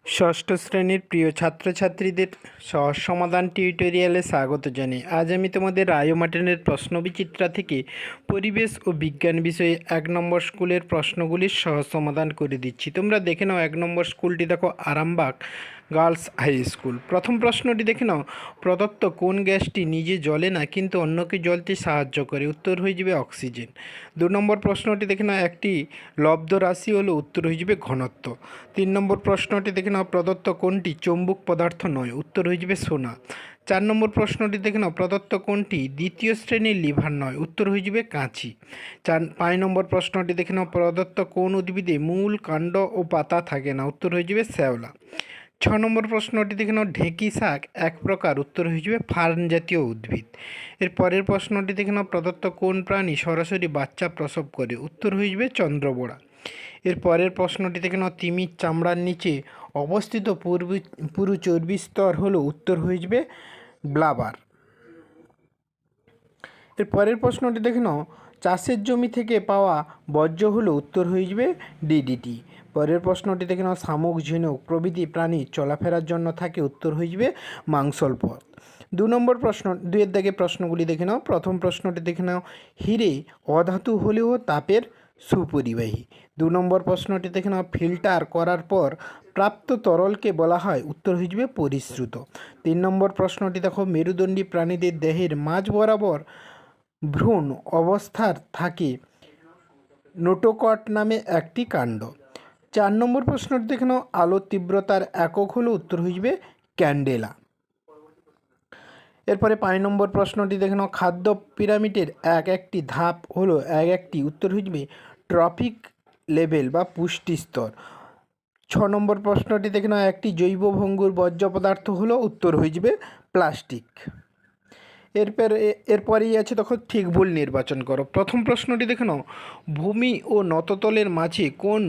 ষষ্ঠ শ্রেণীর প্রিয় ছাত্রছাত্রীদের সহজ সমাধান টিউটোরিয়ালে স্বাগত জানাই। আজ আমি তোমাদের রায় মার্টিনের প্রশ্নবিচিত্রা থেকে পরিবেশ ও বিজ্ঞান বিষয়ে 1 নম্বর স্কুলের প্রশ্নগুলির সহজ সমাধান করে দিচ্ছি। তোমরা দেখে নাও 1 নম্বর স্কুলটি দেখো আরামবাগ গার্লস হাই স্কুল। প্রথম প্রশ্নটি দেখে নাও, প্রদত্ত কোন গ্যাসটি নিজে জ্বলে না কিন্তু অন্যকে জ্বলতে সাহায্য করে? উত্তর হয়ে যাবে অক্সিজেন। 2 নম্বর প্রশ্নটি দেখে নাও, একটি লব্ধ রাশি হলো? উত্তর হয়ে যাবে ঘনত্ব। 3 নম্বর প্রশ্নটি দেখে নাও, প্রদত্ত কোনটি চৌম্বক পদার্থ নয়? উত্তর হয়ে যাবে সোনা। 4 নম্বর প্রশ্নটি দেখে নাও, প্রদত্ত কোনটি দ্বিতীয় শ্রেণীর লিভার নয়? উত্তর হয়ে যাবে কাঁচি। 5 নম্বর প্রশ্নটি দেখে নাও, প্রদত্ত কোন উদ্ভিদে মূল, কাণ্ড ও পাতা থাকে না? উত্তর হয়ে যাবে শ্যাওলা। 6 নম্বর প্রশ্নটি দেখে নাও, ঢেঁকি শাক এক প্রকার? উত্তর হয়ে যাবে ফার্ন জাতীয় উদ্ভিদ। এর পরের প্রশ্নটি দেখে নাও, প্রদত্ত কোন প্রাণী সরাসরি বাচ্চা প্রসব করে? উত্তর হয়ে যাবে চন্দ্রবোড়া। এর পরের প্রশ্নটি দেখে নাও, তিমির চামড়ার নিচে অবস্থিত পুরু চর্বি স্তর হলো? উত্তর হয়ে যাবে ব্লাবার। এর পরের প্রশ্নটি দেখে নাও, চাষের জমি থেকে পাওয়া বর্জ্য হলো? উত্তর হয়ে যাবে ডিডিটি। পরের প্রশ্নটি দেখে নাও, শামুক, ঝিনুক প্রভৃতি প্রাণী চলাফেরার জন্য থাকে? উত্তর হয়ে যাবে মাংসল পথ। 2 নম্বর প্রশ্ন, 2 দাগে প্রশ্নগুলি দেখে নাও। প্রথম প্রশ্নটি দেখে নাও, হিরে অধাতু হলেও তাপের সুপরিবাহী। 2 নম্বর প্রশ্নটি দেখে নাও, ফিল্টার করার পর প্রাপ্ত তরলকে বলা হয়? উত্তর হয়ে যাবে পরিশ্রুত। 3 নম্বর প্রশ্নটি দেখো, মেরুদণ্ডী প্রাণীদের দেহের মাঝ বরাবর ভ্রূণ অবস্থার থাকে নোটোকট নামে একটি কাণ্ড। 4 নম্বর প্রশ্নটি দেখে নাও, আলোর তীব্রতার একক হলো? উত্তর হয়ে যাবে ক্যান্ডেলা। এরপরে 5 নম্বর প্রশ্নটি দেখে নাও, খাদ্য পিরামিডের একটি ধাপ হলো? একটি। উত্তর হয়ে যাবে ট্রফিক লেভেল বা পুষ্টি স্তর। 6 নম্বর প্রশ্নটি দেখে নাও, একটি জৈব ভঙ্গুর বর্জ্য পদার্থ হলো? উত্তর হয়ে যাবে প্লাস্টিক। এরপরেই আছে তখন ঠিক ভুল নির্বাচন করো। প্রথম প্রশ্নটি দেখে নাও, ভূমি ও নততলের মাঝে কোণ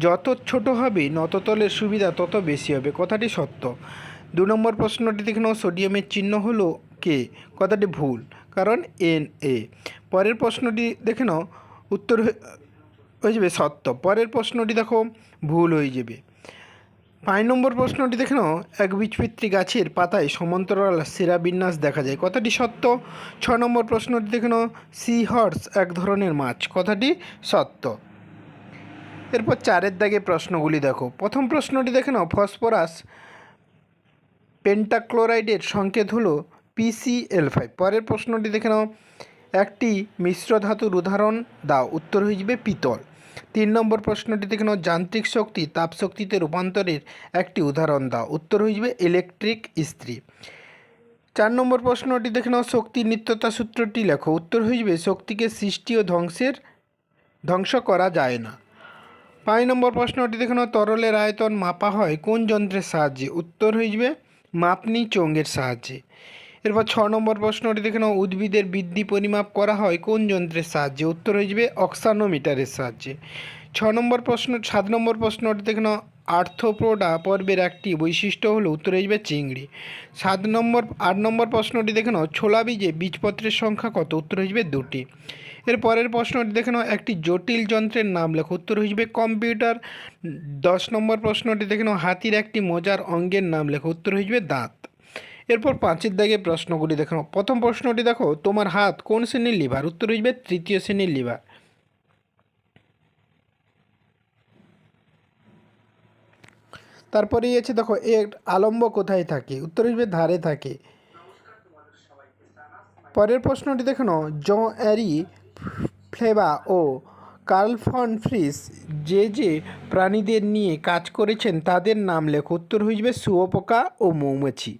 যত ছোট হবে নততলের সুবিধা তত বেশি হবে? কথাটি সত্য। 2 নম্বর প্রশ্নটি দেখে নাও, সোডিয়ামের চিহ্ন হলো কে? কথাটি ভুল, কারণ Na। পরের প্রশ্নটি দেখে নাও, উত্তর হয়ে যাবে সত্য। পরের প্রশ্নটি দেখো ভুল হয়ে যাবে। 5 নম্বর প্রশ্নটি দেখে নাও, একবীজপত্রী গাছের পাতায় সমান্তরাল শিরাবিন্যাস দেখা যায়? কথাটি সত্য। 6 নম্বর প্রশ্নটি দেখে নাও, সি হর্স এক ধরনের মাছ? কথাটি সত্য। এরপর 4 দাগে প্রশ্নগুলি দেখো। প্রথম প্রশ্নটি দেখে নাও, ফসফরাস পেন্টাক্লোরাইডের সংকেত হলো PCl5। পরের প্রশ্নটি দেখে নাও, একটি মিশ্র ধাতুর উদাহরণ দাও? উত্তর হয়ে যাবে পিতল। 3 নম্বর প্রশ্নটি দেখে নাও, যান্ত্রিক শক্তি তাপশক্তিতে রূপান্তরের একটি উদাহরণ দাও? উত্তর হয়ে যাবে ইলেকট্রিক ইস্ত্রি। 4 নম্বর প্রশ্নটি দেখে নাও, শক্তির নিত্যতা সূত্রটি লেখো? উত্তর হয়ে যাবে শক্তিকে সৃষ্টি ও ধ্বংস করা যায় না। 5 নম্বর প্রশ্নটি দেখে নাও, তরলের আয়তন মাপা হয় কোন যন্ত্রের সাহায্যে? উত্তর হয়ে যাবে মাপনি চোঙের সাহায্যে। এরপর 6 নম্বর প্রশ্নটি দেখে নাও, উদ্ভিদের বৃদ্ধি পরিমাপ করা হয় কোন যন্ত্রের সাহায্যে? উত্তর হয়ে যাবে অক্সানোমিটারের সাহায্যে। 7 নম্বর প্রশ্নটি দেখে নাও, আর্থ্রোপোডা পর্বের একটি বৈশিষ্ট্য হলো? উত্তর হয়ে যাবে চিংড়ি। 8 নম্বর প্রশ্নটি দেখে নাও, ছোলা বীজে বীজপত্রের সংখ্যা কত? উত্তর হয়ে যাবে 2টি। এর পরের প্রশ্নটি দেখে নাও, একটি জটিল যন্ত্রের নাম লেখো? উত্তর হয়ে যাবে কম্পিউটার। 10 নম্বর প্রশ্নটি দেখে নাও, হাতির একটি মজার অঙ্গের নাম লেখো? উত্তর হয়ে যাবে দাঁত। এরপর 5 দাগে প্রশ্নগুলি দেখো। প্রথম প্রশ্নটি দেখো, তোমার হাত কোন শ্রেণীর লিভার? উত্তর হয়ে যাবে তৃতীয় শ্রেণীর লিভার। তারপরেই আছে দেখো, এর আলম্ব কোথায় থাকে? উত্তর হয়ে যাবে ধারে থাকে। পরের প্রশ্নটি দেখো, জন এরি ফ্লেবা ও কার্ল ফন ফ্রিস যে প্রাণীদের নিয়ে কাজ করেছেন তাদের নাম লেখো? উত্তর হয়ে যাবে শুঁয়োপোকা ও মৌমাছি।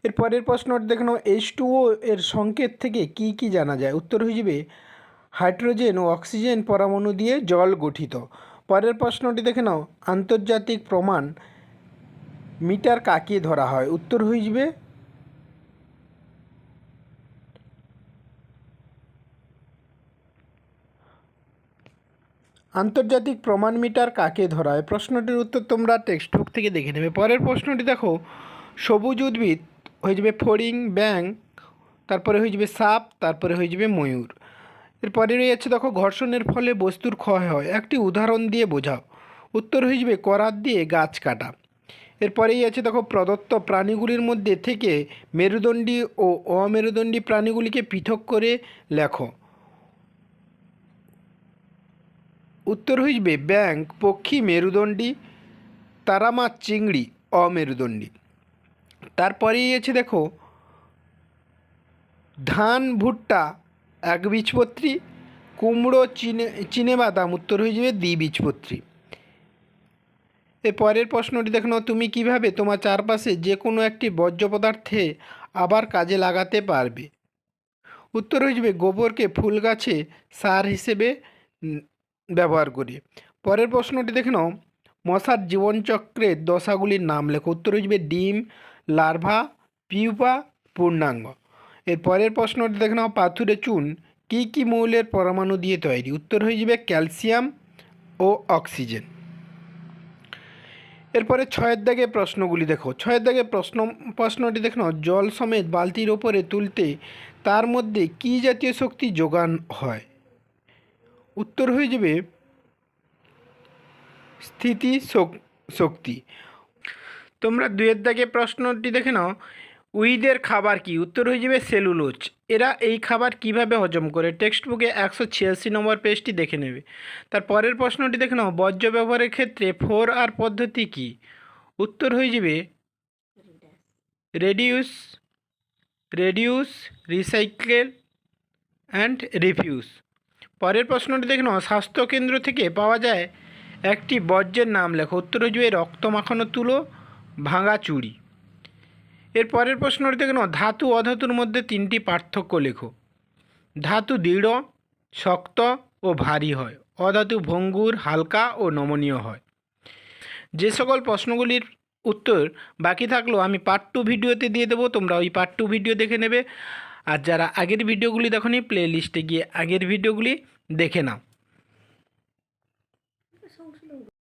এর পরের প্রশ্নটি দেখে নাও, H2O এর সংকেত থেকে কি কি জানা যায়? উত্তর হয়ে যাবে হাইড্রোজেন ও অক্সিজেন পরমাণু দিয়ে জল গঠিত। পরের প্রশ্নটি দেখে নাও, আন্তর্জাতিক প্রমাণ মিটার কাকে ধরা হয়? উত্তর হয়ে যাবে আন্তর্জাতিক প্রমাণ মিটার কাকে ধরা হয়? প্রশ্নটির উত্তর তোমরা টেক্সট বুক থেকে দেখে নেবে। পরের প্রশ্নটি দেখো, সবুজ উদ্ভিদ হয়ে যাবে ফড়িং, ব্যাঙ, তারপরে হয়ে যাবে সাপ, তারপরে হয়ে যাবে ময়ূর। এরপরে রয়েছে দেখো ঘর্ষণের ফলে বস্তুর ক্ষয় হয়, একটি উদাহরণ দিয়ে বোঝাও। উত্তর হয়ে যাবে করাত দিয়ে গাছ কাটা। এরপরেই আছে দেখো প্রদত্ত প্রাণীগুলির মধ্যে থেকে মেরুদণ্ডী ও অমেরুদণ্ডী প্রাণীগুলিকে পৃথক করে লেখো। উত্তর হয়ে যাবে ব্যাঙ, পক্ষী মেরুদণ্ডী, তারা মাছ, চিংড়ি অমেরুদণ্ডী। তারপরেই আছে দেখো ধান, ভুট্টা একবীজপত্রী, কুমড়ো, চিনেবাদাম উত্তর হয়ে যাবে দ্বিবীজপত্রী। এর পরের প্রশ্নটি দেখো, তুমি কিভাবে তোমার চারপাশে যে কোনো একটি বর্জ্য পদার্থে আবার কাজে লাগাতে পারবে। উত্তর হয়ে যাবে গোবরকে ফুল গাছে সার হিসেবে ব্যবহার করি। পরের প্রশ্নটি দেখে নাও, মশার জীবনচক্রের দশাগুলির নাম লেখো। উত্তর হয়ে যাবে ডিম, লার্ভা, পিউপা, পূর্ণাঙ্গ। এর পরের প্রশ্নটি দেখে নাও, পাথুরে চুন কী কী মৌলের পরমাণু দিয়ে তৈরি। উত্তর হয়ে যাবে ক্যালসিয়াম ও অক্সিজেন। এরপরে ছয়ের দাগে প্রশ্নগুলি দেখো। ছয়ের দাগে প্রশ্নটি দেখো, জল সমেত বালতির ওপরে তুলতে তার মধ্যে কী জাতীয় শক্তি যোগান হয়। উত্তর হয়ে যাবে স্থিতি শক্তি। তোমরা দুয়ের দাগে প্রশ্নটি দেখে নাও, উইদের খাবার কি। উত্তর হয়ে যাবে সেলুলোজ। এরা এই খাবার কিভাবে হজম করে। টেক্সট বুকে 186 নম্বর পেজটি দেখে নেবে। তার পরের প্রশ্নটি দেখে নাও, বর্জ্য ব্যবহারের ক্ষেত্রে 4R পদ্ধতি কি। উত্তর হয়ে যাবে রেডিউস, রিসাইকেল অ্যান্ড রিফিউজ। পরের প্রশ্নটি দেখে নাও, স্বাস্থ্যকেন্দ্র থেকে পাওয়া যায় একটি বর্জ্যের নাম লেখো। উত্তর হয়ে যাবে রক্ত মাখানো তুলো, ভাঙা চুড়ি। এর পরের প্রশ্নটি দেখে নাও, ধাতু অধাতুর মধ্যে 3টি পার্থক্য লেখো। ধাতু দৃঢ়, শক্ত ও ভারী হয়। অধাতু ভঙ্গুর, হালকা ও নমনীয় হয়। যে সকল প্রশ্নগুলির উত্তর বাকি থাকলো আমি পার্ট 2 ভিডিওতে দিয়ে দেবো, তোমরা ওই পার্ট 2 ভিডিও দেখে নেবে। আর যারা আগের ভিডিওগুলি দেখোনি প্লে লিস্টে গিয়ে আগের ভিডিওগুলি দেখে নাও।